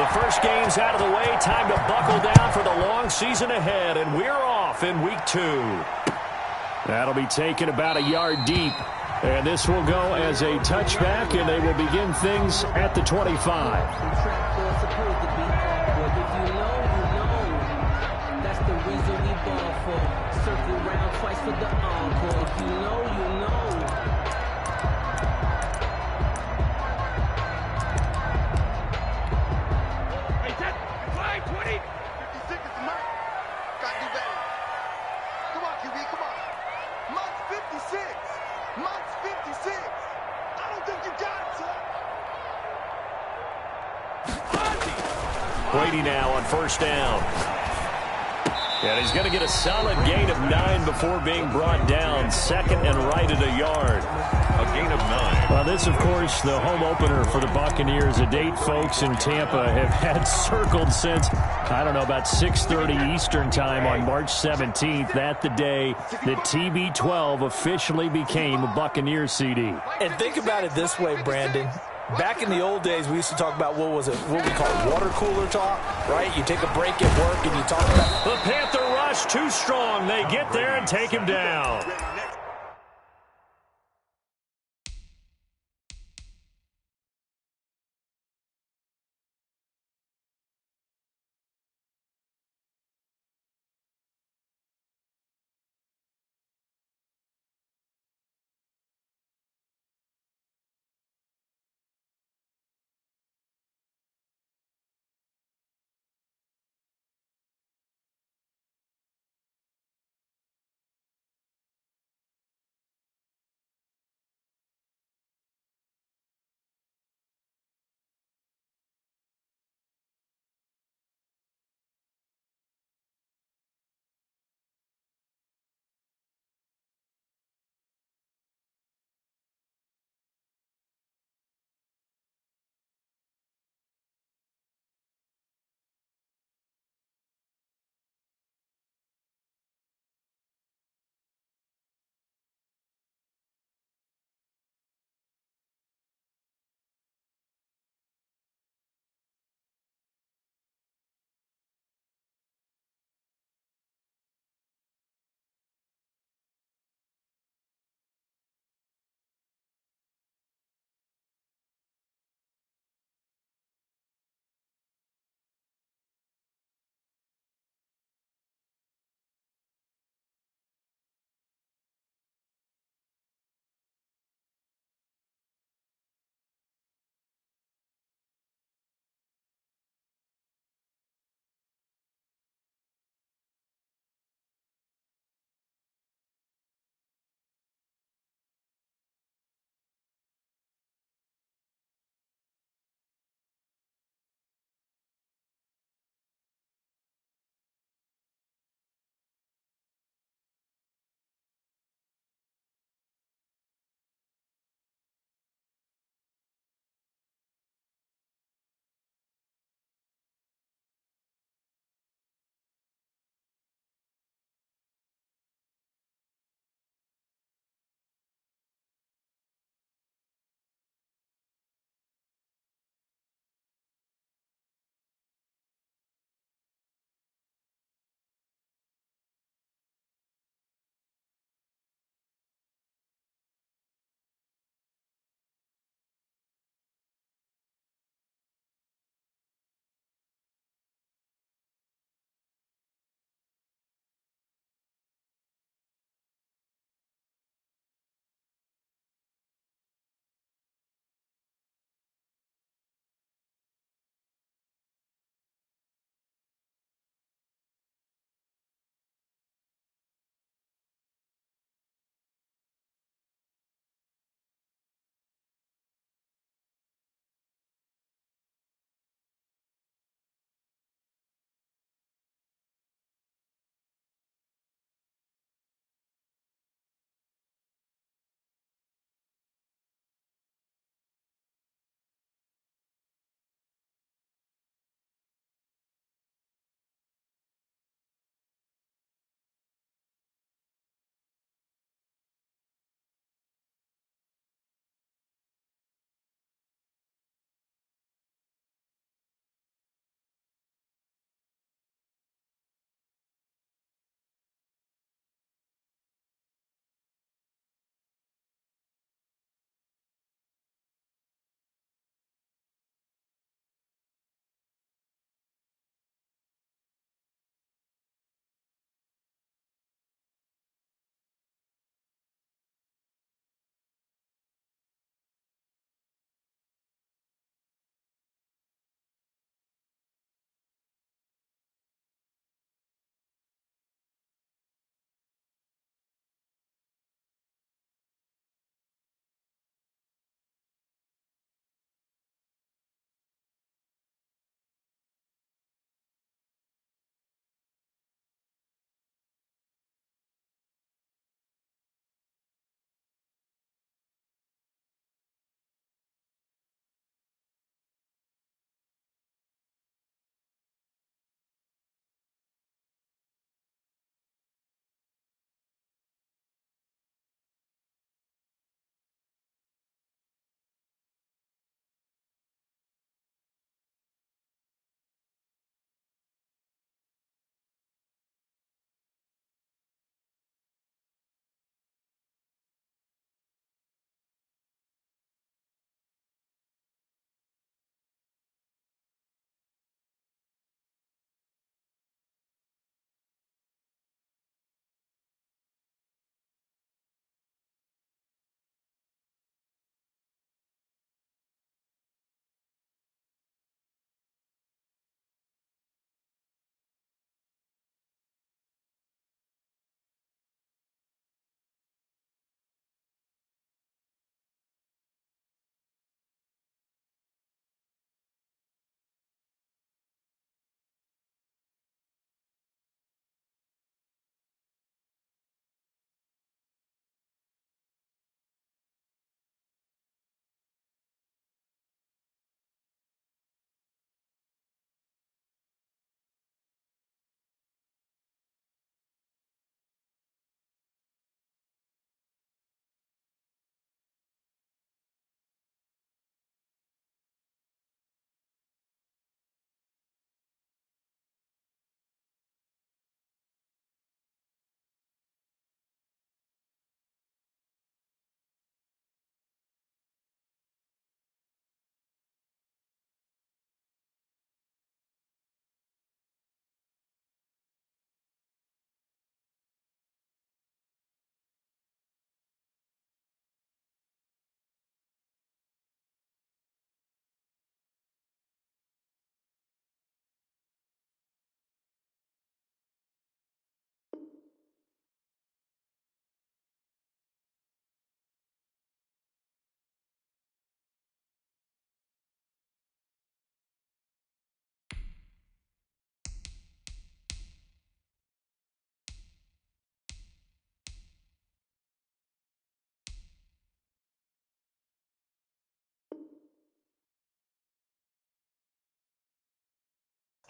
The first game's out of the way. Time to buckle down for the long season ahead, and we're off in week 2. That'll be taken about a yard deep. And this will go as a touchback, and they will begin things at the 25. Brady now on first down. And he's going to get a solid gain of 9 before being brought down. Second and right at a yard. A gain of 9. Well, this, of course, the home opener for the Buccaneers. A date folks in Tampa have had circled since, I don't know, about 6:30 Eastern time on March 17th. That the day that TB12 officially became a Buccaneers CD. And think about it this way, Brandon. Back in the old days, we used to talk about, what we call water cooler talk, right? You take a break at work and you talk about... The Panther rush too strong. They get there and take him down.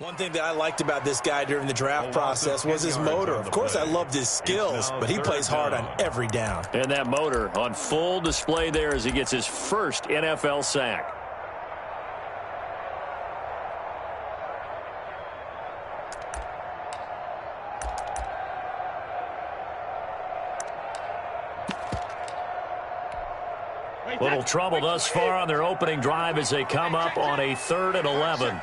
One thing that I liked about this guy during the draft process was his motor. Of course, I loved his skills, but he plays hard on every down. And that motor on full display there as he gets his first NFL sack. Little trouble thus far on their opening drive as they come up on a 3rd and 11.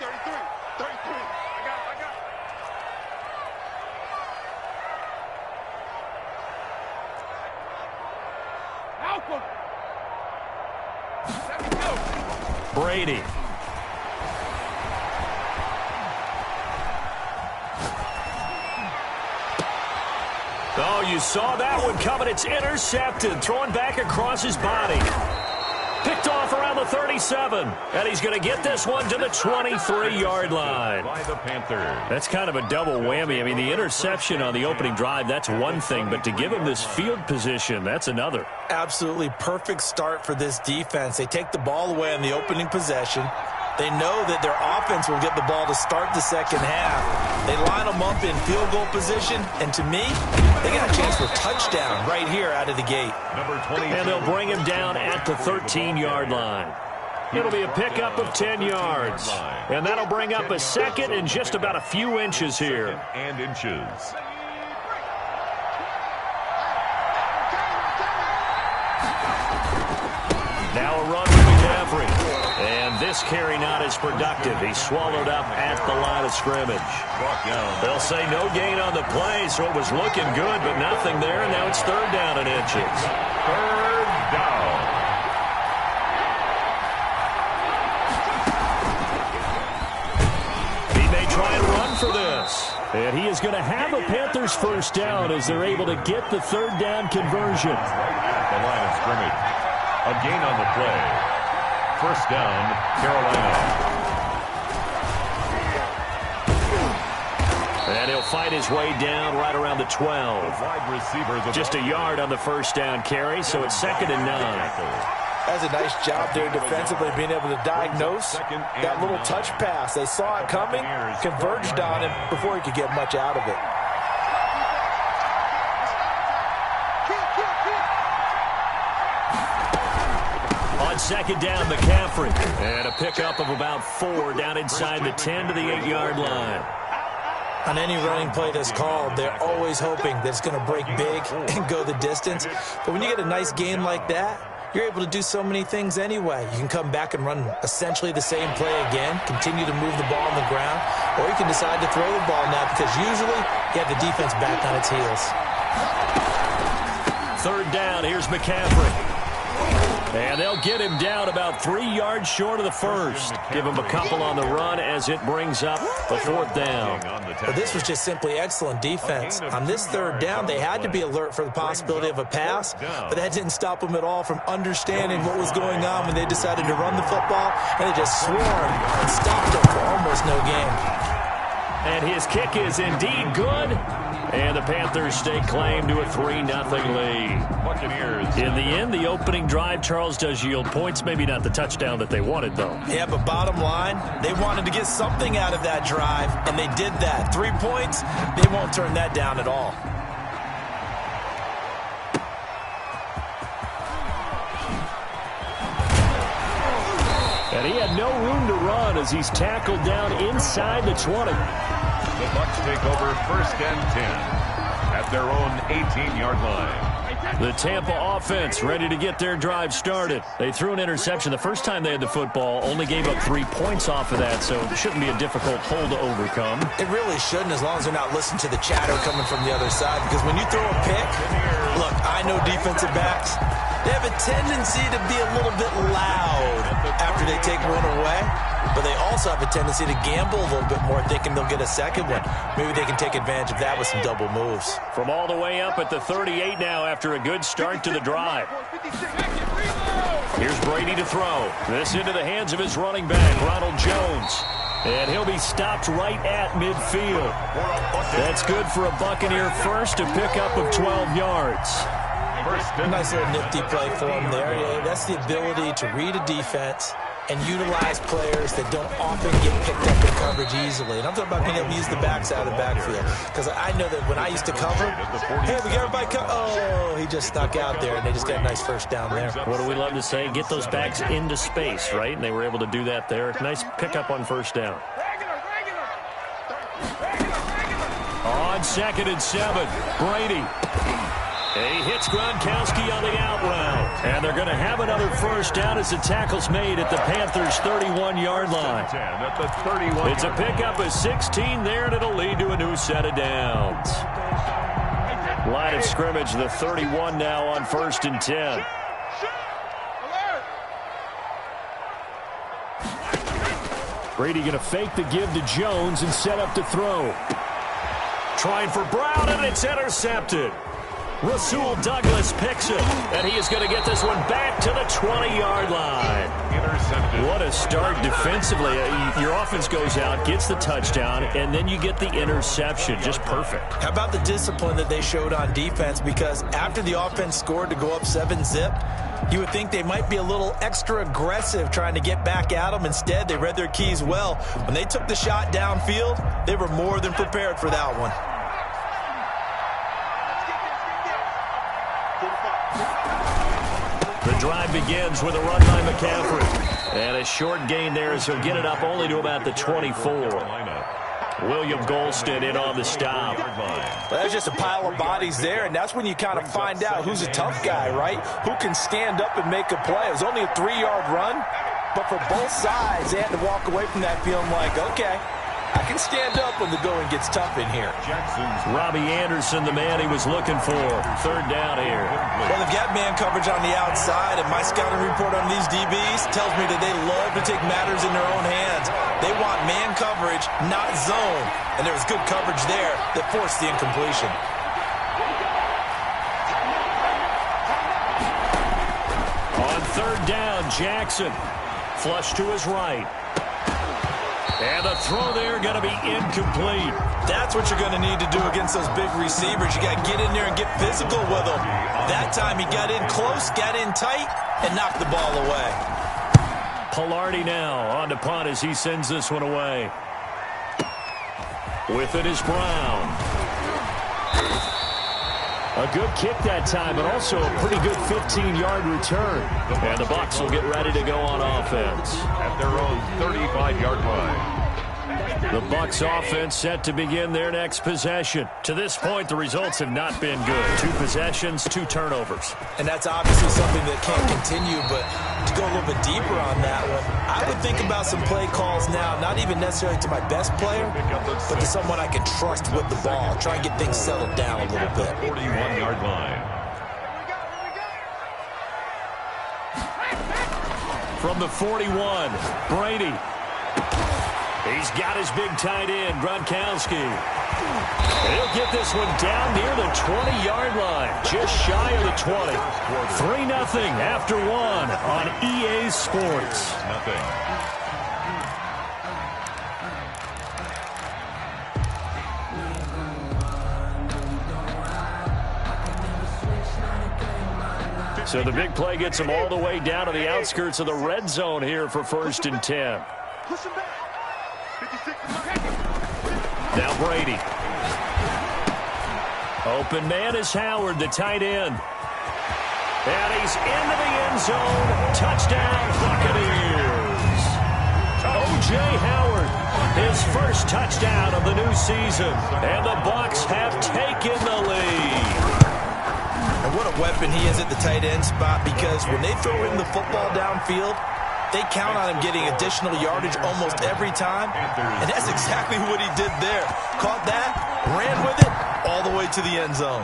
Brady. Oh, you saw that one coming. It's intercepted. Thrown back across his body. Picked off around the 37. And he's going to get this one to the 23-yard line. By the Panthers. That's kind of a double whammy. I mean, the interception on the opening drive, that's one thing. But to give him this field position, that's another. Absolutely perfect start for this defense. They take the ball away on the opening possession. They know that their offense will get the ball to start the second half. They line them up in field goal position, and to me, they got a chance for a touchdown right here out of the gate. And they'll bring him down at the 13-yard line. It'll be a pickup of 10 yards. And that'll bring up a second and just about a few inches here. Now a run with McCaffrey. And this carry not as productive. He's swallowed up at the line of scrimmage. They'll say no gain on the play, so it was looking good, but nothing there. And now it's 3rd down and inches. 3rd down. He may try and run for this. And he is going to have a Panthers first down as they're able to get the 3rd down conversion. At the line of scrimmage. A gain on the play. First down, Carolina. And he'll fight his way down right around the 12. Just a yard on the first down carry, so it's 2nd and 9. That's a nice job there defensively, being able to diagnose that little touch pass. They saw it coming, converged on him before he could get much out of it. On 2nd down, McCaffrey. And a pickup of about 4 down inside the 10 to the 8-yard line. On any running play that's called, they're always hoping that it's going to break big and go the distance. But when you get a nice game like that, you're able to do so many things anyway. You can come back and run essentially the same play again, continue to move the ball on the ground, or you can decide to throw the ball now because usually you have the defense back on its heels. 3rd down, here's McCaffrey. And they'll get him down about 3 yards short of the first. Give him a couple on the run as it brings up the 4th down. Well, this was just simply excellent defense. On this 3rd down, they had to be alert for the possibility of a pass, but that didn't stop them at all from understanding what was going on when they decided to run the football, and they just swarmed and stopped them for almost no gain. And his kick is indeed good. And the Panthers stake claim to a 3-0 lead. Buccaneers. In the end, the opening drive, Charles, does yield points. Maybe not the touchdown that they wanted, though. Yeah, but bottom line, they wanted to get something out of that drive, and they did that. 3 points, they won't turn that down at all. And he had no room to run as he's tackled down inside the 20. The Bucs take over 1st and 10 at their own 18-yard line. The Tampa offense ready to get their drive started. They threw an interception the first time they had the football, only gave up 3 points off of that, so it shouldn't be a difficult hole to overcome. It really shouldn't, as long as they're not listening to the chatter coming from the other side, because when you throw a pick, look, I know defensive backs, they have a tendency to be a little bit loud after they take one away. But they also have a tendency to gamble a little bit more, thinking they'll get a second one. Maybe they can take advantage of that with some double moves. From all the way up at the 38 now after a good start to the drive. Here's Brady to throw. This into the hands of his running back, Ronald Jones. And he'll be stopped right at midfield. That's good for a Buccaneer first, to pick up of 12 yards. A nice little nifty play for him there. Yeah, that's the ability to read a defense and utilize players that don't often get picked up in coverage easily. And I'm talking about being able to use the backside of the backfield. Because I know that when I used to cover, hey, we got everybody oh, he just snuck out there, and they just got a nice first down there. What do we love to say? Get those backs into space, right? And they were able to do that there. Nice pickup on first down. On 2nd and 7, Brady. He hits Gronkowski on the out route. And they're going to have another first down as the tackle's made at the Panthers' 31-yard line. It's a pickup of 16 there, and it'll lead to a new set of downs. Line of scrimmage, the 31 now on 1st and 10. Brady going to fake the give to Jones and set up to throw. Trying for Brown, and it's intercepted. Rasul Douglas picks it, and he is going to get this one back to the 20-yard line. What a start defensively. Your offense goes out, gets the touchdown, and then you get the interception. Just perfect. How about the discipline that they showed on defense? Because after the offense scored to go up 7-zip, you would think they might be a little extra aggressive trying to get back at them. Instead, they read their keys well. When they took the shot downfield, they were more than prepared for that one. The drive begins with a run by McCaffrey. And a short gain there as he'll get it up only to about the 24. William Golston in on the stop. Well, there's just a pile of bodies there, and that's when you kind of find out who's a tough guy, right? Who can stand up and make a play. It was only a 3-yard run, but for both sides, they had to walk away from that feeling like, okay, I can stand up when the going gets tough in here. Robbie Anderson, the man he was looking for. 3rd down here. Well, they've got man coverage on the outside, and my scouting report on these DBs tells me that they love to take matters in their own hands. They want man coverage, not zone. And there was good coverage there that forced the incompletion. On 3rd down, Jackson. Flush to his right. And the throw there going to be incomplete. That's what you're going to need to do against those big receivers. You got to get in there and get physical with them. That time he got in close, got in tight, and knocked the ball away. Palardy now on to punt as he sends this one away. With it is Brown. A good kick that time, but also a pretty good 15-yard return. And the Bucs will get ready to go on offense. At their own 35-yard line. The Bucs offense set to begin their next possession. To this point, the results have not been good. 2 possessions, 2 turnovers. And that's obviously something that can't continue, but to go a little bit deeper on that one, I would think about some play calls now, not even necessarily to my best player, but to someone I can trust with the ball. Try and get things settled down a little bit. 41-yard line. From the 41, Brady. He's got his big tight end, Gronkowski. He'll get this one down near the 20-yard line, just shy of the 20. 3-0 after 1 on EA Sports. So the big play gets him all the way down to the outskirts of the red zone here for 1st and 10. Now Brady. Open man is Howard, the tight end. And he's into the end zone. Touchdown, Buccaneers. O.J. Howard, his first touchdown of the new season. And the Bucs have taken the lead. And what a weapon he is at the tight end spot, because when they throw him the football downfield, they count on him getting additional yardage almost every time. And that's exactly what he did there. Caught that, ran with it, all the way to the end zone.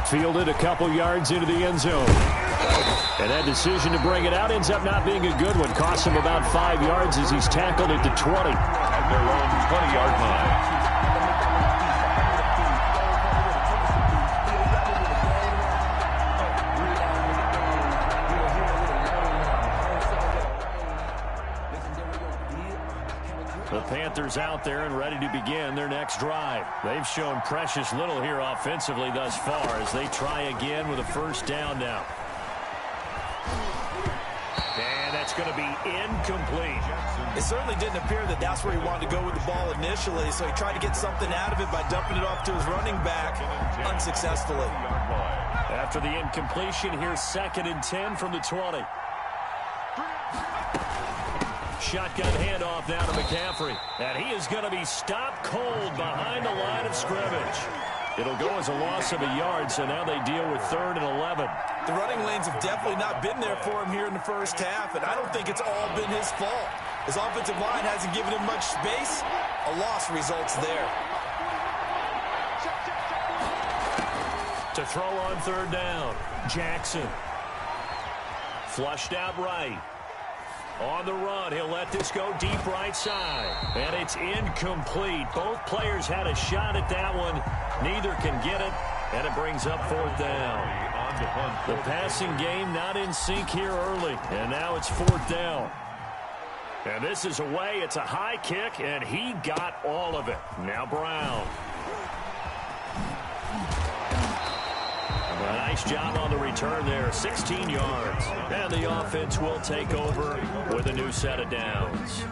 Fielded a couple yards into the end zone. And that decision to bring it out ends up not being a good one. Costs him about 5 yards as he's tackled at the 20. At their own 20-yard line. The Panthers out there and ready to begin their next drive. They've shown precious little here offensively thus far as they try again with a first down now. going to be incomplete. It certainly didn't appear that that's where he wanted to go with the ball initially, so he tried to get something out of it by dumping it off to his running back unsuccessfully. After the incompletion, here's 2nd and 10 from the 20. Shotgun handoff now to McCaffrey. And he is going to be stopped cold behind the line of scrimmage. It'll go as a loss of a yard, so now they deal with 3rd and 11. The running lanes have definitely not been there for him here in the first half, and I don't think it's all been his fault. His offensive line hasn't given him much space. A loss results there. To throw on 3rd down, Jackson. Flushed out right. On the run, he'll let this go deep right side. And it's incomplete. Both players had a shot at that one. Neither can get it, and it brings up 4th down. The passing game not in sync here early, and now it's 4th down. And this is away. It's a high kick, and he got all of it. Now Brown. A nice job on the return there, 16 yards. And the offense will take over with a new set of downs.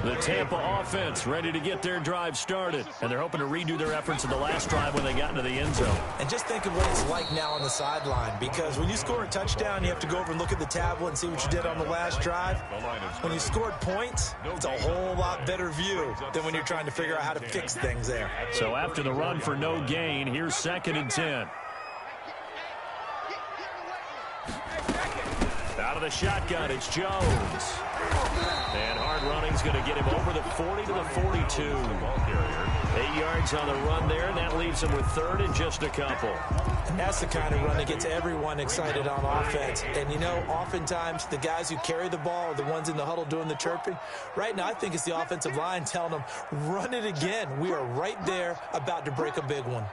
The Tampa offense ready to get their drive started. And they're hoping to redo their efforts in the last drive when they got into the end zone. And just think of what it's like now on the sideline, because when you score a touchdown, you have to go over and look at the tablet and see what you did on the last drive. When you scored points, it's a whole lot better view than when you're trying to figure out how to fix things there. So after the run for no gain, here's 2nd and 10. Out of the shotgun, it's Jones. And hard running's going to get him over the 40 to the 42. 8 yards on the run there, and that leaves him with 3rd and just a couple. And that's the kind of run that gets everyone excited on offense. And, you know, oftentimes the guys who carry the ball are the ones in the huddle doing the chirping. Right now, I think it's the offensive line telling them, run it again. We are right there about to break a big one.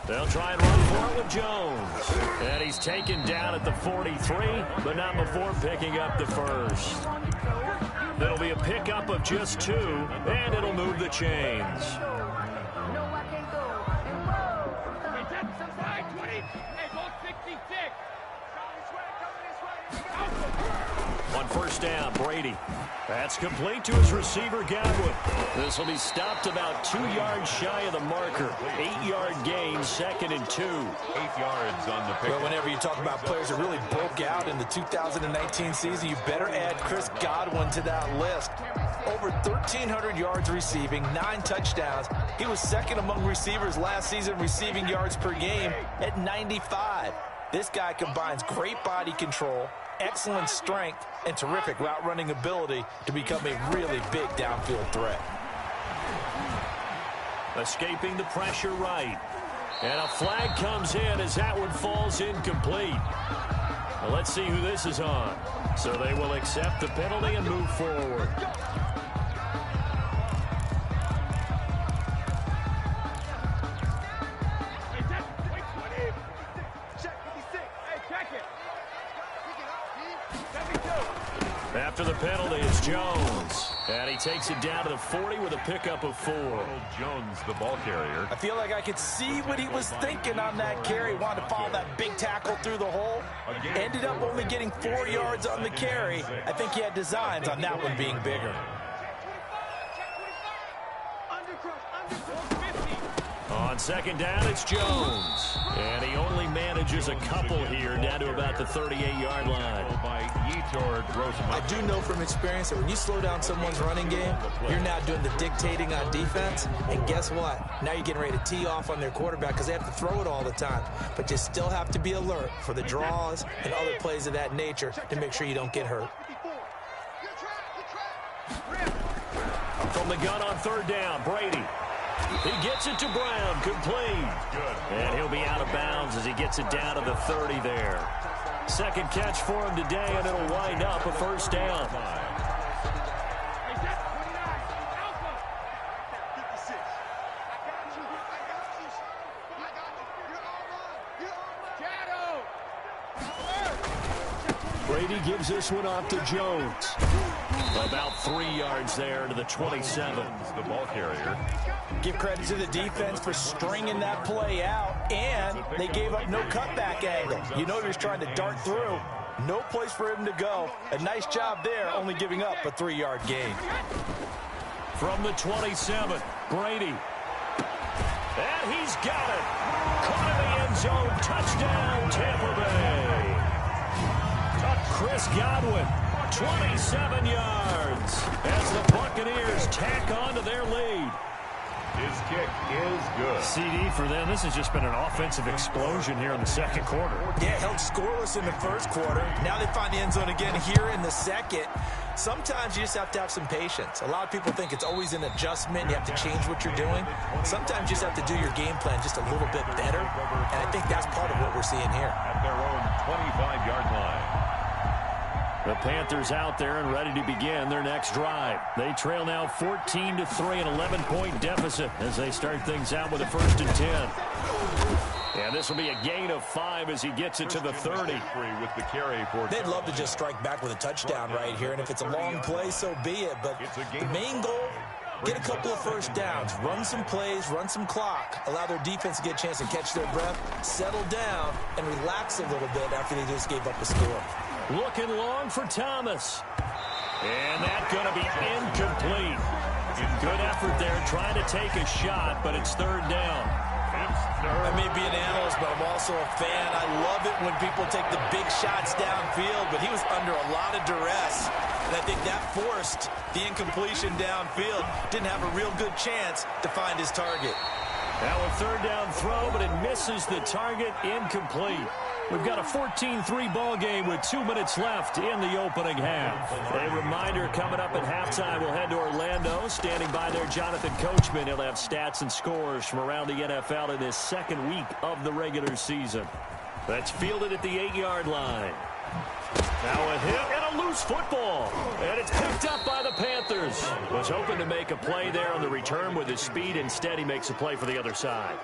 They'll try and run for it with Jones. And he's taken down at the 43, but not before picking up the 1st. It'll be a pickup of just 2, and it'll move the chains. On 1st down, Brady. That's complete to his receiver, Godwin. This will be stopped about 2 yards shy of the marker. 8-yard gain, 2nd and 2. 8 yards on the pick. Well, whenever you talk about players that really broke out in the 2019 season, you better add Chris Godwin to that list. Over 1,300 yards receiving, 9 touchdowns. He was 2nd among receivers last season receiving yards per game at 95. This guy combines great body control, excellent strength, and terrific route running ability to become a really big downfield threat. Escaping the pressure right. And a flag comes in as that one falls incomplete. Well, let's see who this is on. So they will accept the penalty and move forward. After the penalty, it's Jones. And he takes it down to the 40 with a pickup of 4. Jones, the ball carrier. I feel like I could see what he was thinking on that carry. Wanted to follow that big tackle through the hole. Ended up only getting 4 yards on the carry. I think he had designs on that one being bigger. On 2nd down, it's Jones. And he only manages a couple here, down to about the 38-yard line. I do know from experience that when you slow down someone's running game, you're now doing the dictating on defense. And guess what? Now you're getting ready to tee off on their quarterback because they have to throw it all the time. But you still have to be alert for the draws and other plays of that nature to make sure you don't get hurt. From the gun on 3rd down, Brady. He gets it to Brown, complete. And he'll be out of bounds as he gets it down to the 30 there. 2nd catch for him today, and it'll wind up a 1st down. Brady gives this one off to Jones. About 3 yards there to the 27. The ball carrier. Give credit to the defense for stringing that play out, and they gave up no cutback angle. You know he was trying to dart through. No place for him to go. A nice job there, only giving up a 3-yard gain. From the 27, Brady. And he's got it. Caught in the end zone. Touchdown, Tampa Bay. Chris Godwin, 27 yards as the Buccaneers tack on to their lead. His kick is good. CD for them. This has just been an offensive explosion here in the second quarter. Yeah, held scoreless in the first quarter. Now they find the end zone again here in the second. Sometimes you just have to have some patience. A lot of people think it's always an adjustment. You have to change what you're doing. Sometimes you just have to do your game plan just a little bit better. And I think that's part of what we're seeing here. At their own 25-yard line. The Panthers out there and ready to begin their next drive. They trail now 14-3, an 11-point deficit as they start things out with a 1st and 10. And this will be a gain of 5 as he gets it to the 30. With the carry for They'd love to just strike back with a touchdown right here, and if it's a long play, so be it. But the main goal, get a couple of first downs, run some plays, run some clock, allow their defense to get a chance to catch their breath, settle down, and relax a little bit after they just gave up a score. Looking long for Thomas. And that's going to be incomplete. Good effort there, trying to take a shot, but it's 3rd down. I may be an analyst, but I'm also a fan. I love it when people take the big shots downfield, but he was under a lot of duress, and I think that forced the incompletion downfield. Didn't have a real good chance to find his target. Now a 3rd down throw, but it misses the target, incomplete. We've got a 14-3 ball game with 2 minutes left in the opening half. A reminder coming up at halftime, we'll head to Orlando. Standing by there, Jonathan Coachman. He'll have stats and scores from around the NFL in this second week of the regular season. That's fielded at the 8-yard line. Now a hit and a loose football. And it's picked up by the Panthers. Was hoping to make a play there on the return with his speed. Instead, he makes a play for the other side.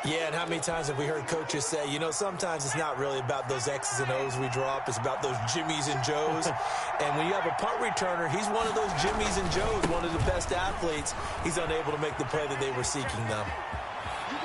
Yeah, and how many times have we heard coaches say, you know, sometimes it's not really about those X's and O's we draw up. It's about those Jimmies and Joes. And when you have a punt returner, he's one of those Jimmies and Joes, one of the best athletes. He's unable to make the play that they were seeking, though.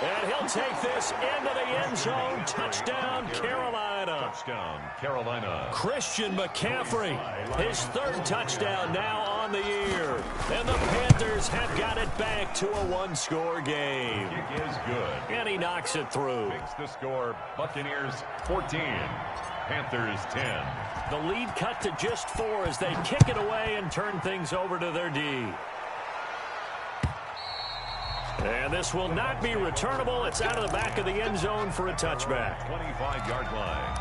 And he'll take this into the end zone. Touchdown, Carolina. Touchdown, Carolina. Christian McCaffrey, his 3rd touchdown now on the year. And the Panthers have got it back to a 1-score game. Kick is good. And he knocks it through. Makes the score Buccaneers 14, Panthers 10. The lead cut to just 4 as they kick it away and turn things over to their D. And this will not be returnable. It's out of the back of the end zone for a touchback. 25-yard line.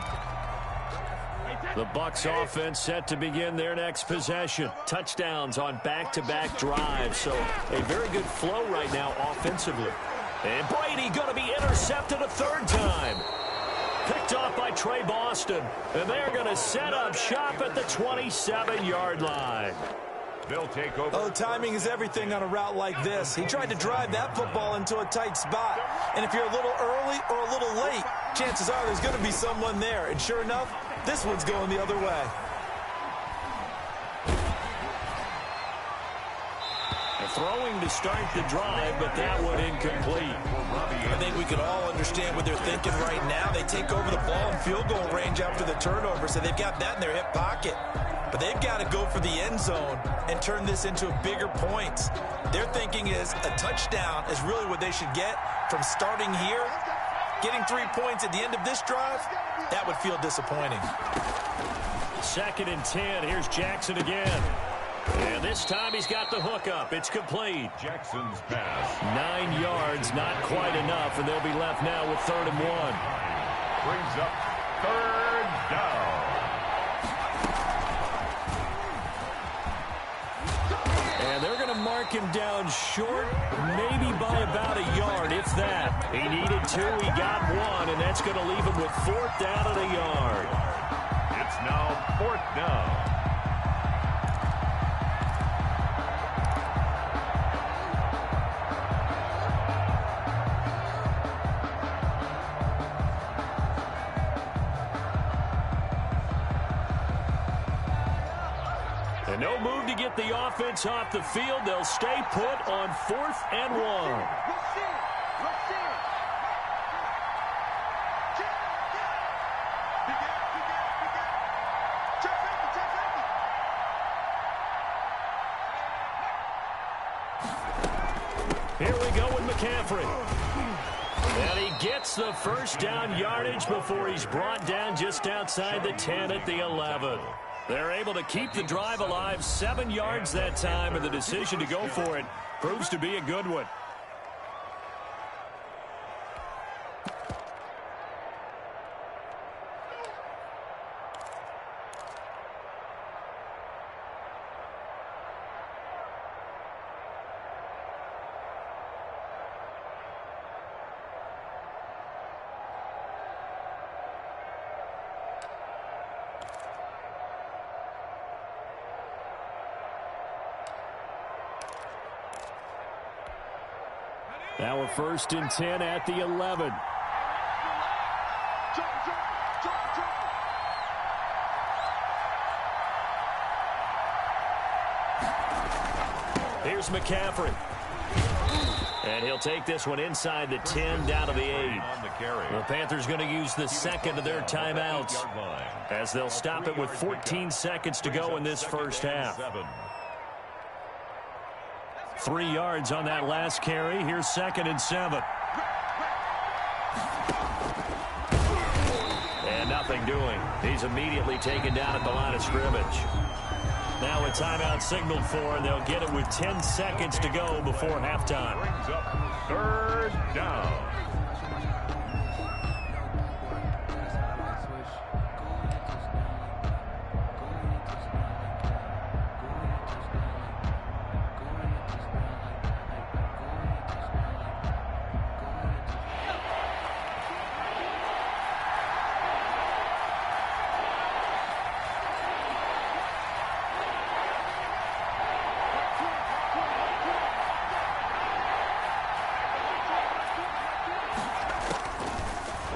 The Bucs offense set to begin their next possession. Touchdowns on back-to-back drives. So a very good flow right now offensively. And Brady going to be intercepted a 3rd time. Picked off by Trey Boston. And they're going to set up shop at the 27-yard line. They'll take over. Oh, timing is everything on a route like this. He tried to drive that football into a tight spot. And if you're a little early or a little late, chances are there's going to be someone there. And sure enough, this one's going the other way. Throwing to start the drive, but that one incomplete. I think we can all understand what they're thinking right now. They take over the ball in field goal range after the turnover, so they've got that in their hip pocket. But they've got to go for the end zone and turn this into a bigger point. Their thinking is a touchdown is really what they should get from starting here. Getting 3 points at the end of this drive, that would feel disappointing. 2nd and 10. Here's Jackson again. And this time he's got the hookup. It's complete. Jackson's pass. 9 yards, not quite enough, and they'll be left now with 3rd and 1. Brings up 3rd down. And they're going to mark him down short, maybe by about a yard, if that. He needed 2, he got 1, and that's going to leave him with 4th down and a yard. It's now 4th down. And no move to get the offense off the field. They'll stay put on 4th and 1. Here we go with McCaffrey. And he gets the first down yardage before he's brought down just outside the 10 at the 11. They're able to keep the drive alive, 7 yards that time, and the decision to go for it proves to be a good one. Now a 1st and 10 at the 11. Here's McCaffrey. And he'll take this one inside the 10 down to the 8. The Panthers going to use the second of their timeouts as they'll stop it with 14 seconds to go in this first half. 3 yards on that last carry. Here's 2nd and 7. And nothing doing. He's immediately taken down at the line of scrimmage. Now a timeout signaled for, and they'll get it with 10 seconds to go before halftime. Brings up 3rd down.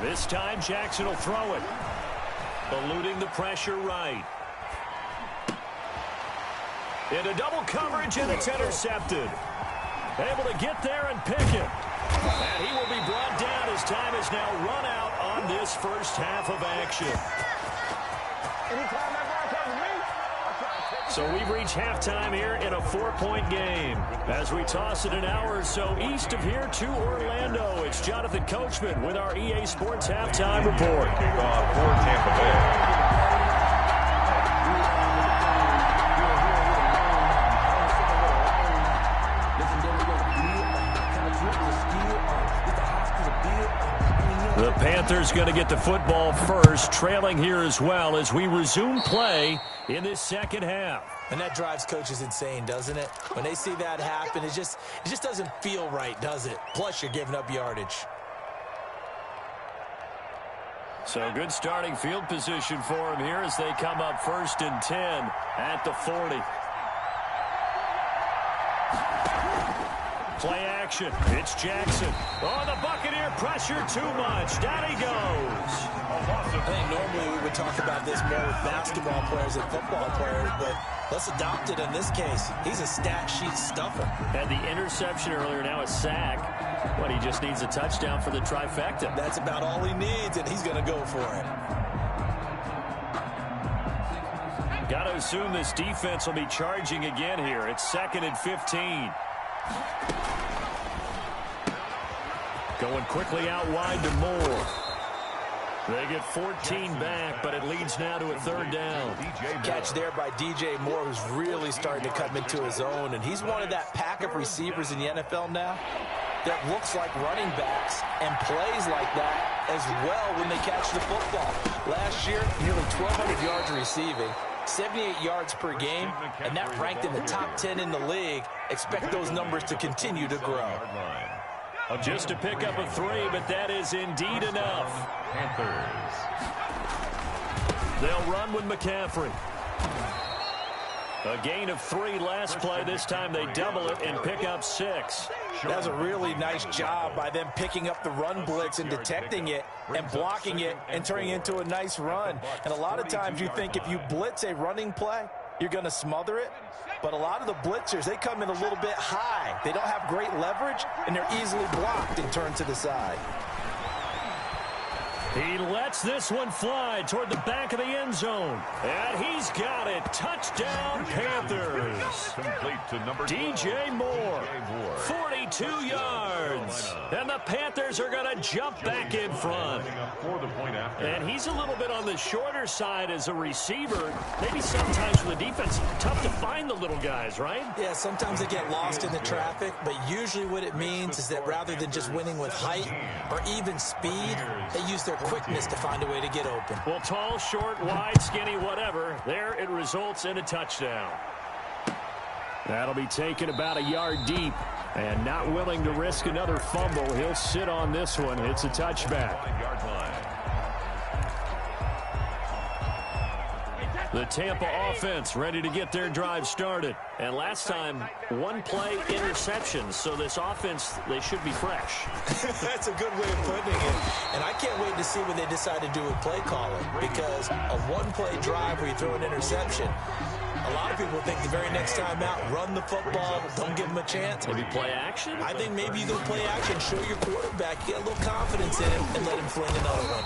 This time, Jackson will throw it. Eluding the pressure right. Into double coverage, and it's intercepted. Able to get there and pick it. And he will be brought down as time is now run out on this first half of action. So we've reached halftime here in a 4-point game. As we toss it an hour or so east of here to Orlando, it's Jonathan Coachman with our EA Sports Halftime Report. Kickoff for Tampa Bay. The Panthers going to get the football first, trailing here as well as we resume play in this second half. And that drives coaches insane, doesn't it? When they see that happen, it just doesn't feel right, does it? Plus, you're giving up yardage. So good starting field position for him here as they come up 1st and 10 at the 40. Play action. It's Jackson. Oh, the Buccaneer pressure too much. Down he goes. I think normally we would talk about this more with basketball players and football players, but let's adopt it in this case. He's a stat sheet stuffer. Had the interception earlier, now a sack. But he just needs a touchdown for the trifecta. That's about all he needs, and he's going to go for it. Got to assume this defense will be charging again here. It's 2nd and 15. Going quickly out wide to Moore. They get 14 back, but it leads now to a 3rd down. Catch there by DJ Moore, who's really starting to come into his own, and he's one of that pack of receivers in the NFL now that looks like running backs and plays like that as well when they catch the football. Last year, nearly 1,200 yards receiving, 78 yards per game, and that ranked in the top 10 in the league. Expect those numbers to continue to grow. Just to pick up a 3, but that is indeed enough. Panthers. They'll run with McCaffrey. A gain of 3 last play. This time they double it and pick up 6. That's a really nice job by them picking up the run blitz and detecting it and blocking it and turning it into a nice run. And a lot of times you think if you blitz a running play, you're going to smother it. But a lot of the blitzers, they come in a little bit high. They don't have great leverage, and they're easily blocked and turned to the side. He lets this one fly toward the back of the end zone. And he's got it. Touchdown, Panthers. Complete to number DJ Moore, 42 yards. And the Panthers are going to jump back in front. And he's a little bit on the shorter side as a receiver. Maybe sometimes for the defense, tough to find the little guys, right? Yeah, sometimes they get lost in the traffic, but usually what it means is that rather than just winning with height or even speed, they use their quickness to find a way to get open. Well, tall, short, wide, skinny, whatever. There it results in a touchdown. That'll be taken about a yard deep. And not willing to risk another fumble. He'll sit on this one. It's a touchback. The Tampa offense ready to get their drive started. And last time, one play interception. So this offense, they should be fresh. That's a good way of putting it. And I can't wait to see what they decide to do with play calling. Because a one-play drive where you throw an interception, a lot of people think the very next time out, run the football, don't give them a chance. Maybe play action? I think maybe you go play action, show your quarterback, get a little confidence in him, and let him fling another one.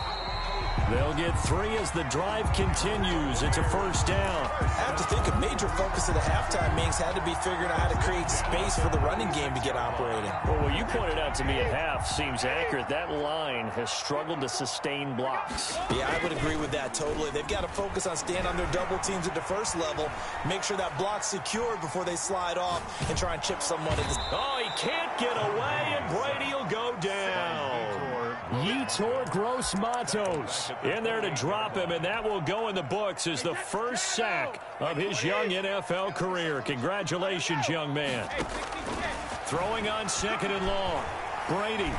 They'll get 3 as the drive continues. It's a first down. I have to think a major focus of the halftime meetings had to be figuring out how to create space for the running game to get operating. Well, what you pointed out to me at half seems accurate. That line has struggled to sustain blocks. Yeah, I would agree with that totally. They've got to focus on staying on their double teams at the first level, make sure that block's secured before they slide off and try and chip someone at the... Oh, he can't get away, and Brady will go down. Yetur Gross-Matos in there to drop him, and that will go in the books as the first sack of his young NFL career. Congratulations, young man. Throwing on 2nd and long. Brady.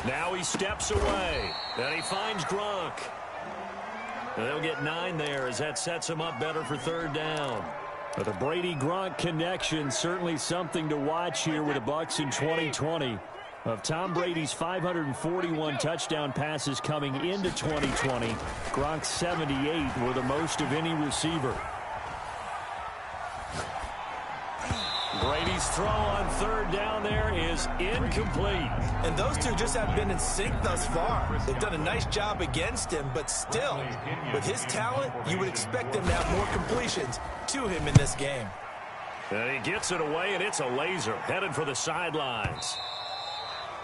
Now he steps away, and he finds Gronk. And they'll get 9 there as that sets him up better for 3rd down. But the Brady-Gronk connection, certainly something to watch here with the Bucs in 2020. Of Tom Brady's 541 touchdown passes coming into 2020, Gronk's 78 were the most of any receiver. Brady's throw on 3rd down there is incomplete. And those two just haven't been in sync thus far. They've done a nice job against him, but still, with his talent, you would expect them to have more completions to him in this game. And he gets it away, and it's a laser headed for the sidelines.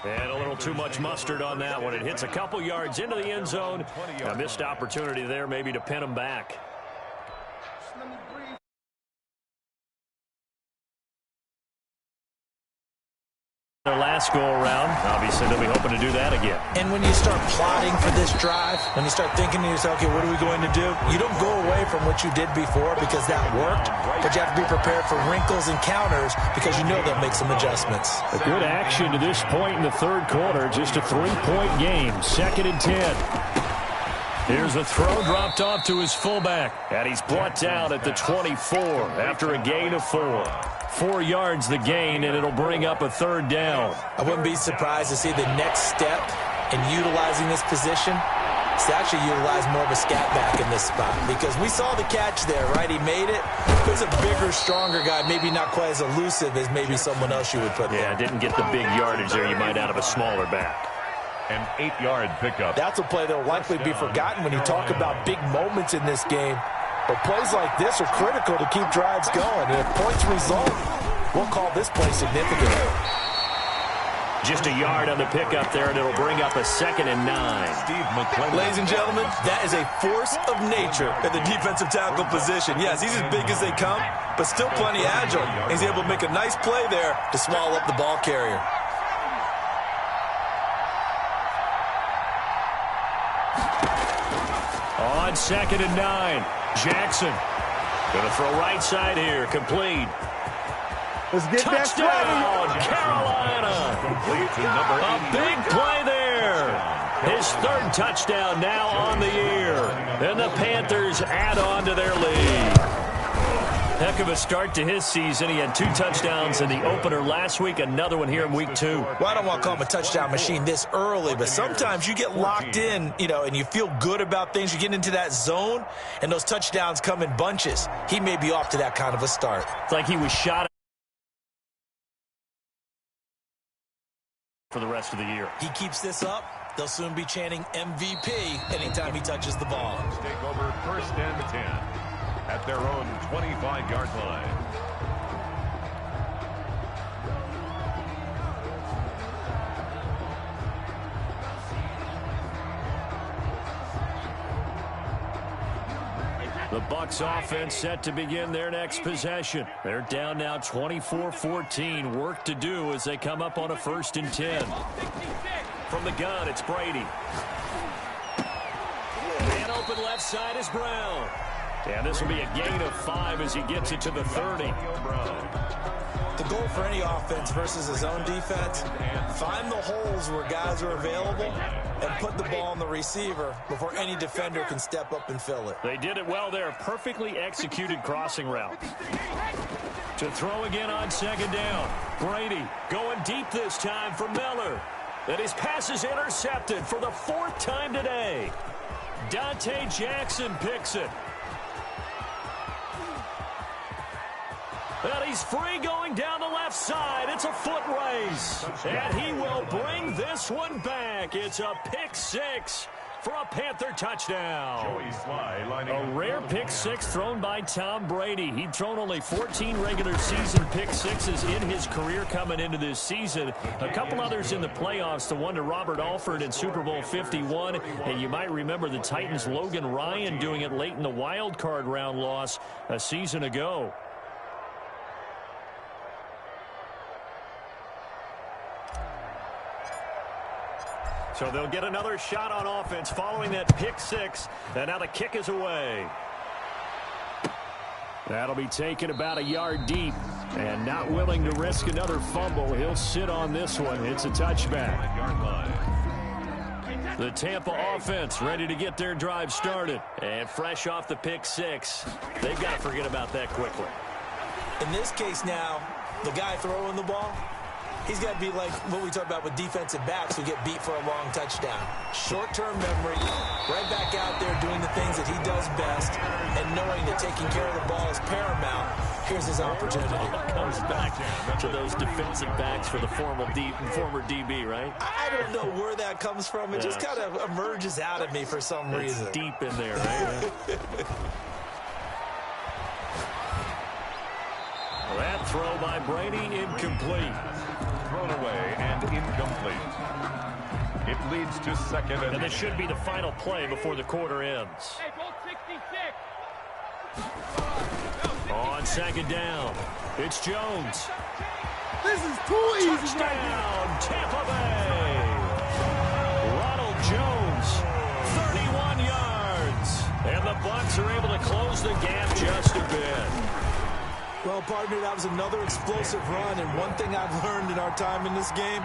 And a little too much mustard on that one. It hits a couple yards into the end zone. A missed opportunity there maybe to pin him back. Their last go-around. Obviously, they'll be hoping to do that again. And when you start plotting for this drive, when you start thinking to yourself, okay, what are we going to do? You don't go away from what you did before because that worked, but you have to be prepared for wrinkles and counters because you know they'll make some adjustments. A good action to this point in the 3rd quarter. Just a 3-point game. 2nd and 10. Here's a throw dropped off to his fullback. And he's brought down at the 24 after a gain of 4. 4 yards the gain, and it'll bring up a 3rd down. I wouldn't be surprised to see the next step in utilizing this position is to actually utilize more of a scat back in this spot. Because we saw the catch there, right? He made it. He's a bigger, stronger guy, maybe not quite as elusive as maybe someone else you would put there. Yeah, didn't get the big yardage there you might out of a smaller back. An 8-yard pickup. That's a play that will likely be forgotten when you talk about big moments in this game. But plays like this are critical to keep drives going. And if points result, we'll call this play significant. Just a yard on the pickup there, and it'll bring up a 2nd and 9. Steve McClellan. Ladies and gentlemen, that is a force of nature at the defensive tackle position. Yes, he's as big as they come, but still plenty agile. He's able to make a nice play there to swallow up the ball carrier. On 2nd and 9, Jackson going to throw right side here, complete. Let's get Touchdown, Carolina. A big play there. His 3rd touchdown now on the year. And the Panthers add on to their lead. Heck of a start to his season. He had 2 touchdowns in the opener last week, another one here in week 2. Well, I don't want to call him a touchdown machine this early, but sometimes you get locked in, and you feel good about things. You get into that zone, and those touchdowns come in bunches. He may be off to that kind of a start. It's like he was shot for the rest of the year. He keeps this up, they'll soon be chanting MVP anytime he touches the ball. Take over 1st and 10 at their own 25-yard line. The Bucs offense set to begin their next possession. They're down now 24-14. Work to do as they come up on a 1st and 10. From the gun, it's Brady. And open left side is Brown. And this will be a gain of 5 as he gets it to the 30. The goal for any offense versus his own defense, find the holes where guys are available and put the ball on the receiver before any defender can step up and fill it. They did it well there. Perfectly executed crossing route. To throw again on 2nd down. Brady going deep this time for Miller. And his pass is intercepted for the 4th time today. Dante Jackson picks it. And he's free going down the left side. It's a foot race. And he will bring this one back. It's a pick 6 for a Panther touchdown. A rare pick 6 thrown by Tom Brady. He'd thrown only 14 regular season pick 6s in his career coming into this season. A couple others in the playoffs, the one to Robert Alford in Super Bowl 51. And you might remember the Titans' Logan Ryan doing it late in the wild card round loss a season ago. So they'll get another shot on offense following that pick 6. And now the kick is away. That'll be taken about a yard deep. And not willing to risk another fumble. He'll sit on this one. It's a touchback. The Tampa offense ready to get their drive started. And fresh off the pick 6. They've got to forget about that quickly. In this case now, the guy throwing the ball, he's got to be like what we talk about with defensive backs who get beat for a long touchdown. Short-term memory, right back out there doing the things that he does best, and knowing that taking care of the ball is paramount. Here's his opportunity. Comes back to those defensive backs for the former DB, right? I don't know where that comes from. It just kind of emerges out of me for some reason. It's deep in there, right? That throw by Brady, incomplete. Thrown away and incomplete. It leads to 2nd and this should be the final play before the quarter ends. On 2nd down, it's Jones. This is too easy. Touchdown, Tampa Bay. Ronald Jones, 31 yards. And the Bucs are able to close the gap just a bit. Well, partner, that was another explosive run, and one thing I've learned in our time in this game,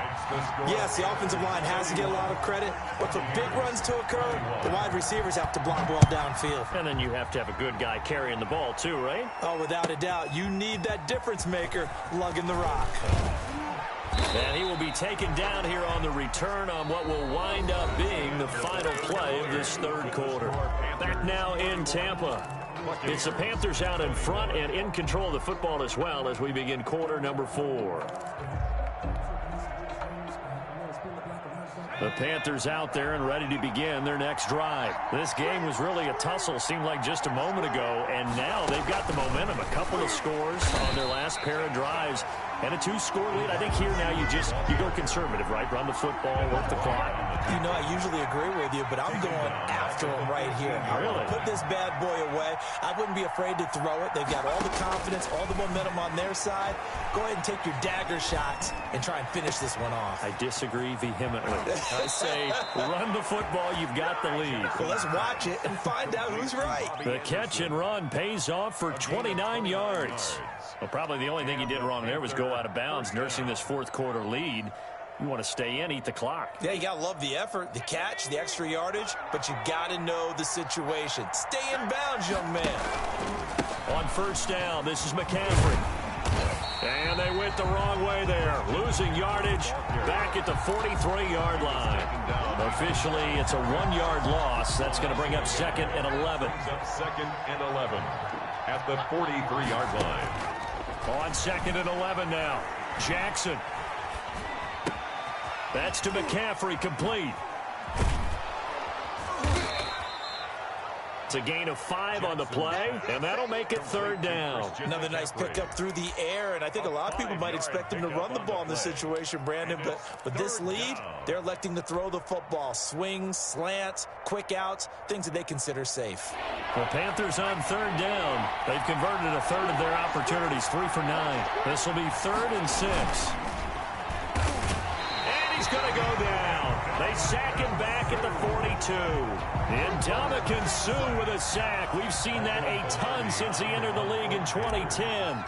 yes, the offensive line has to get a lot of credit, but for big runs to occur, the wide receivers have to block well downfield. And then you have to have a good guy carrying the ball too, right? Oh, without a doubt. You need that difference maker lugging the rock. And he will be taken down here on the return on what will wind up being the final play of this 3rd quarter. Back now in Tampa. It's the Panthers out in front and in control of the football as well as we begin quarter number 4. The Panthers out there and ready to begin their next drive. This game was really a tussle, seemed like just a moment ago, and now they've got the momentum. A couple of scores on their last pair of drives and a 2-score lead. I think here now you go conservative, right? Run the football, work the clock. You know, I usually agree with you, but I'm going after him right here. I want to put this bad boy away. I wouldn't be afraid to throw it. They've got all the confidence, all the momentum on their side. Go ahead and take your dagger shots and try and finish this one off. I disagree vehemently. I say run the football. You've got the lead. Well, let's watch it and find out who's right. The catch and run pays off for 29 yards. Well, probably the only thing he did wrong there was go out of bounds, nursing this 4th quarter lead. You want to stay in, eat the clock. Yeah, you got to love the effort, the catch, the extra yardage, but you got to know the situation. Stay in bounds, young man. On first down, this is McCaffrey. And they went the wrong way there. Losing yardage back at the 43-yard line. Officially, it's a 1-yard loss. That's going to bring up 2nd and 11. Second and 11 at the 43-yard line. On 2nd and 11 now. Jackson. That's to McCaffrey, complete. It's a gain of 5 on the play, and that'll make it 3rd down. Another nice pickup through the air, and I think a lot of people might expect him to run the ball in this situation, Brandon, but with this lead, they're electing to throw the football. Swings, slants, quick outs, things that they consider safe. The Panthers on 3rd down. They've converted a third of their opportunities, 3 for 9. This will be 3rd and 6. And he's going to go down. They sack him back at the 42. Ndamukong Suh with a sack. We've seen that a ton since he entered the league in 2010.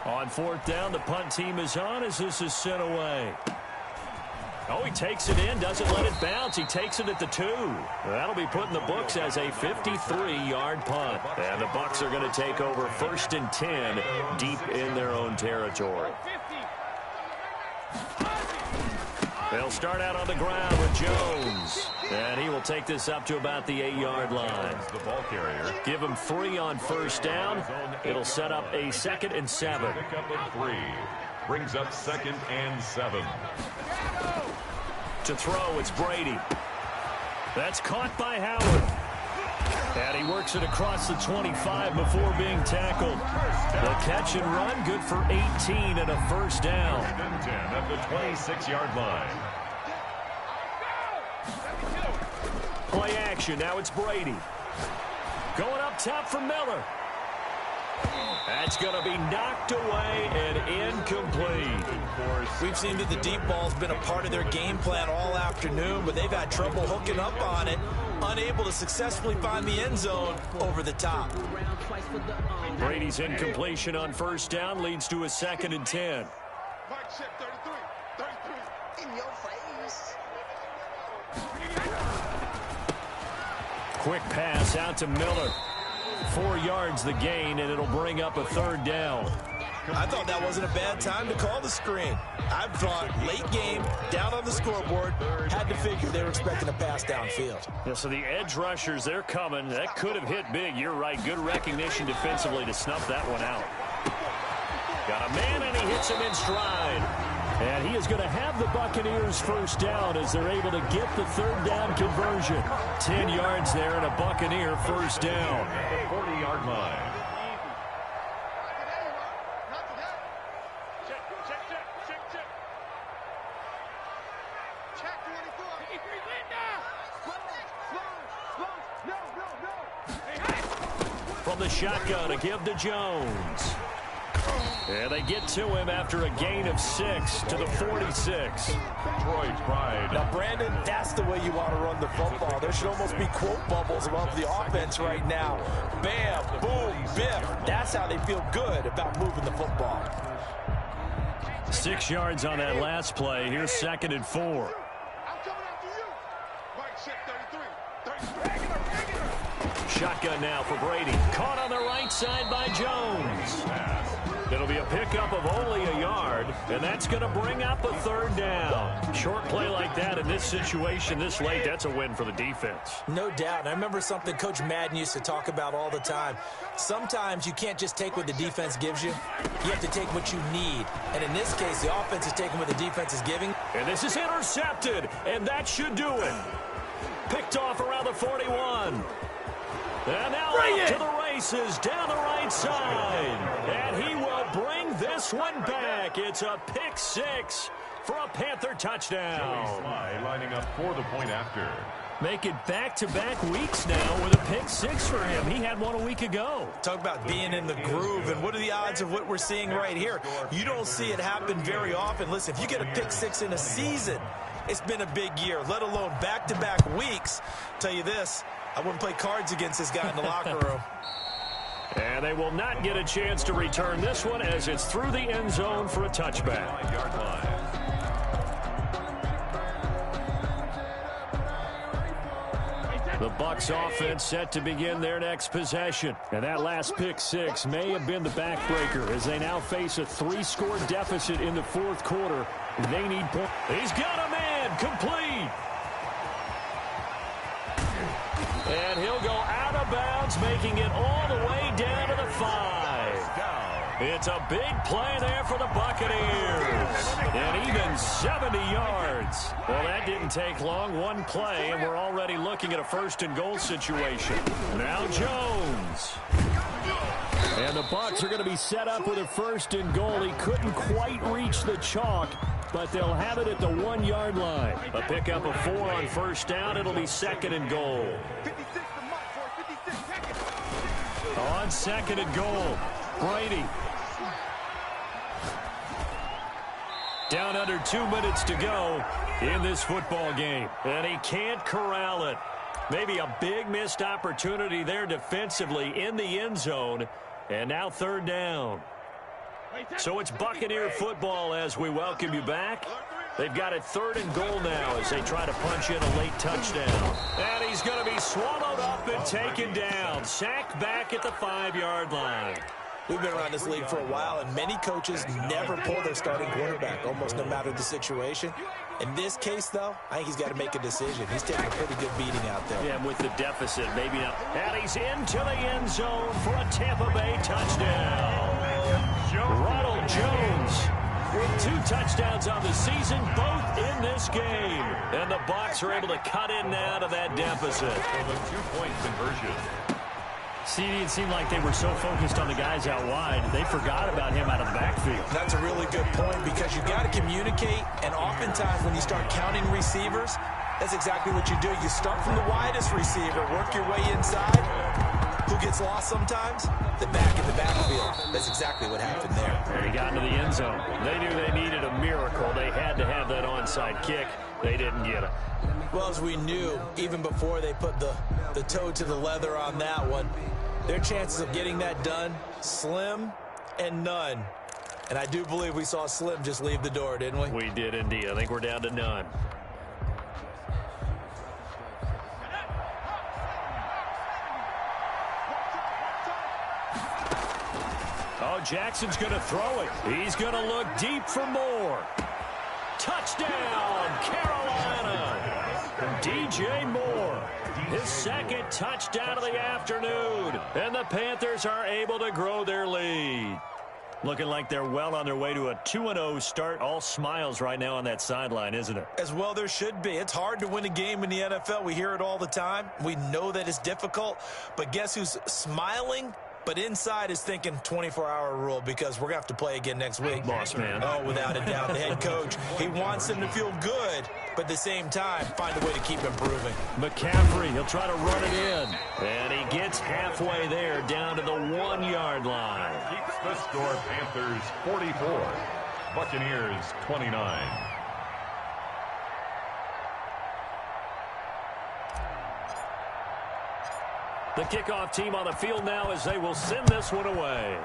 On 4th down, the punt team is on as this is sent away. Oh, he takes it in, doesn't let it bounce. He takes it at the 2. That'll be put in the books as a 53-yard punt. And the Bucs are going to take over 1st and 10 deep in their own territory. They'll start out on the ground with Jones. And he will take this up to about the 8-yard line. The ball carrier. Give him 3 on first down. It'll set up a 2nd and 7. Pick up of 3. Brings up 2nd and 7. To throw, it's Brady. That's caught by Howard. And he works it across the 25 before being tackled. The catch and run, good for 18 and a 1st down. 10 at the 26-yard line. Play action, now it's Brady. Going up top for Miller. That's going to be knocked away and incomplete. We've seen that the deep ball's been a part of their game plan all afternoon, but they've had trouble hooking up on it, unable to successfully find the end zone over the top. Brady's incompletion on first down leads to a 2nd and 10. Quick pass out to Miller. 4 yards the gain, and it'll bring up a 3rd down. I thought that wasn't a bad time to call the screen. I thought late game, down on the scoreboard, had to figure they were expecting a pass downfield. Yeah, so the edge rushers, they're coming. That could have hit big. You're right. Good recognition defensively to snuff that one out. Got a man, and he hits him in stride. And he is going to have the Buccaneers first down as they're able to get the 3rd down conversion. 10 yards there and a Buccaneer first down. 40-yard line. From the shotgun, a give to Jones. And they get to him after a gain of 6 to the 46. Troy Pride. Now, Brandon, that's the way you want to run the football. There should almost be quote bubbles above the offense right now. Bam, boom, biff. That's how they feel good about moving the football. 6 yards on that last play. Here's 2nd and 4. Shotgun now for Brady. Caught on the right side by Jones. It'll be a pickup of only a yard, and that's going to bring up a 3rd down. Short play like that in this situation this late, that's a win for the defense. No doubt. And I remember something Coach Madden used to talk about all the time. Sometimes you can't just take what the defense gives you. You have to take what you need. And in this case, the offense is taking what the defense is giving. And this is intercepted, and that should do it. Picked off around the 41. And now up to the races down the right side. And he will bring this one back. It's a pick 6 for a Panther touchdown. Joey Slye lining up for the point after. Make it back-to-back weeks now with a pick 6 for him. He had one a week ago. Talk about being in the groove, and what are the odds of what we're seeing right here? You don't see it happen very often. Listen, if you get a pick 6 in a season, it's been a big year, let alone back-to-back weeks. Tell you this, I wouldn't play cards against this guy in the locker room. And they will not get a chance to return this one as it's through the end zone for a touchback. 9-yard line. The Bucs offense set to begin their next possession. And that last pick six may have been the backbreaker as they now face a 3-score deficit in the fourth quarter. They need points. He's got a man complete. And he'll go out of bounds, making it all the way down to the 5. It's a big play there for the Buccaneers. And even 70 yards. Well, that didn't take long. One play, and we're already looking at a first-and-goal situation. Now Jones. And the Bucs are going to be set up with a first-and-goal. He couldn't quite reach the chalk, but they'll have it at the 1-yard line. A pickup of 4 on first down. It'll be second and goal. On second and goal, Brady. Down under 2 minutes to go in this football game. And he can't corral it. Maybe a big missed opportunity there defensively in the end zone. And now third down. So it's Buccaneer football as we welcome you back. They've got it third and goal now as they try to punch in a late touchdown. And he's going to be swallowed up and taken down. Sacked back at the 5-yard line. We've been around this league for a while, and many coaches never pull their starting quarterback, almost no matter the situation. In this case, though, I think he's got to make a decision. He's taking a pretty good beating out there. Yeah, with the deficit, maybe not. And he's into the end zone for a Tampa Bay touchdown. Ronald Jones with 2 touchdowns on the season, both in this game. And the Bucs are able to cut in now to that deficit. For the 2-point conversion. CD, it seemed like they were so focused on the guys out wide, they forgot about him out of the backfield. That's a really good point because you got to communicate, and oftentimes when you start counting receivers, that's exactly what you do. You start from the widest receiver, work your way inside. Who gets lost sometimes? The back in the backfield. That's exactly what happened there. And he got into the end zone. They knew they needed a miracle. They had to have that onside kick. They didn't get it. Well, as we knew, even before they put the toe to the leather on that one, their chances of getting that done, slim and none. And I do believe we saw Slim just leave the door, didn't we? We did indeed. I think we're down to none. Oh, Jackson's going to throw it. He's going to look deep for more. Touchdown, Carolina. DJ Moore, his second touchdown of the afternoon. And the Panthers are able to grow their lead. Looking like they're well on their way to a 2-0 start. All smiles right now on that sideline, isn't it? As well there should be. It's hard to win a game in the NFL. We hear it all the time. We know that it's difficult. But guess who's smiling? But inside is thinking 24-hour rule because we're going to have to play again next week. Boss man. Oh, without a doubt. The head coach, he wants them to feel good, but at the same time, find a way to keep improving. McCaffrey, he'll try to run it in. And he gets halfway there down to the 1-yard line. Keeps the score Panthers 44, Buccaneers 29. The kickoff team on the field now as they will send this one away.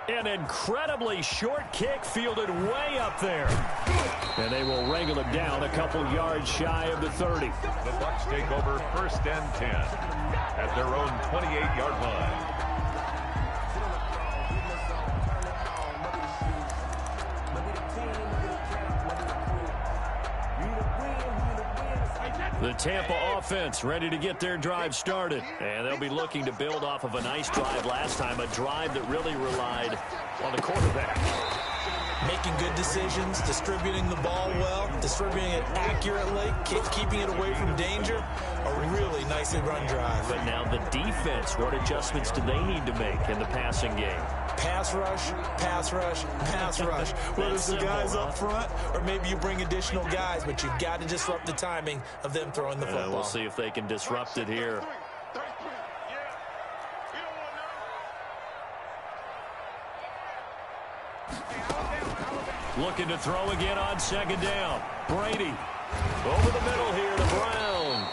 An incredibly short kick fielded way up there. And they will wrangle it down a couple yards shy of the 30. The Bucs take over 1st and 10 at their own 28-yard line. The Tampa offense ready to get their drive started. And they'll be looking to build off of a nice drive last time, a drive that really relied on the quarterback. Making good decisions, distributing the ball well, distributing it accurately, keeping it away from danger. A really nicely run drive. But now the defense, what adjustments do they need to make in the passing game? Pass rush, pass rush, pass rush. Whether it's the guys up front or maybe you bring additional guys, but you've got to disrupt the timing of them throwing the football. We'll see if they can disrupt it here. Looking to throw again on 2nd down. Brady over the middle here to Brown.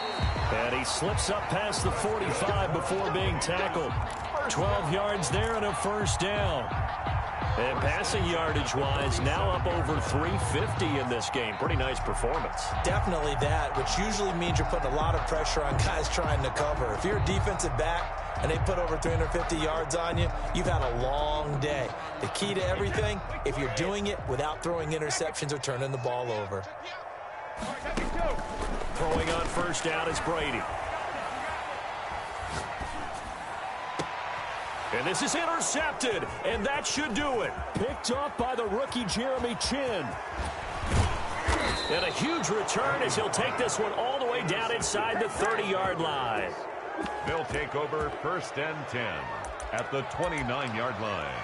And he slips up past the 45 before being tackled. 12 yards there and a first down. And passing yardage-wise, now up over 350 in this game. Pretty nice performance. Definitely that, which usually means you're putting a lot of pressure on guys trying to cover. If you're a defensive back and they put over 350 yards on you, you've had a long day. The key to everything, if you're doing it without throwing interceptions or turning the ball over. Throwing on first down is Brady. And this is intercepted, and that should do it. Picked up by the rookie Jeremy Chinn. And a huge return as he'll take this one all the way down inside the 30-yard line. They'll take over 1st and 10 at the 29-yard line.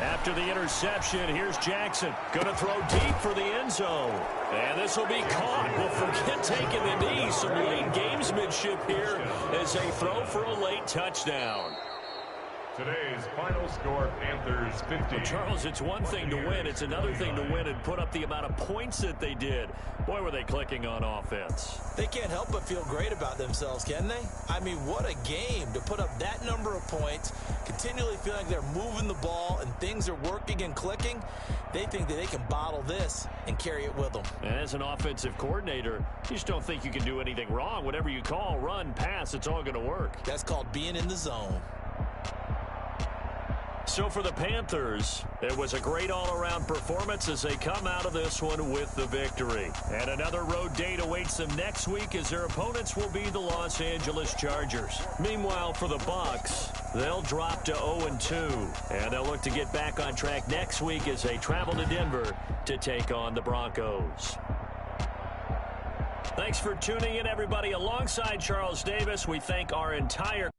After the interception, here's Jackson. Going to throw deep for the end zone. And this will be caught. Well, forget taking the knee. Some late gamesmanship here as they throw for a late touchdown. Today's final score, Panthers 50. Charles, it's one thing to win. It's another thing to win and put up the amount of points that they did. Boy, were they clicking on offense. They can't help but feel great about themselves, can they? I mean, what a game to put up that number of points, continually feel like they're moving the ball and things are working and clicking. They think that they can bottle this and carry it with them. And as an offensive coordinator, you just don't think you can do anything wrong. Whatever you call, run, pass, it's all going to work. That's called being in the zone. So for the Panthers, it was a great all-around performance as they come out of this one with the victory. And another road date awaits them next week as their opponents will be the Los Angeles Chargers. Meanwhile, for the Bucs, they'll drop to 0-2. And they'll look to get back on track next week as they travel to Denver to take on the Broncos. Thanks for tuning in, everybody. Alongside Charles Davis, we thank our entire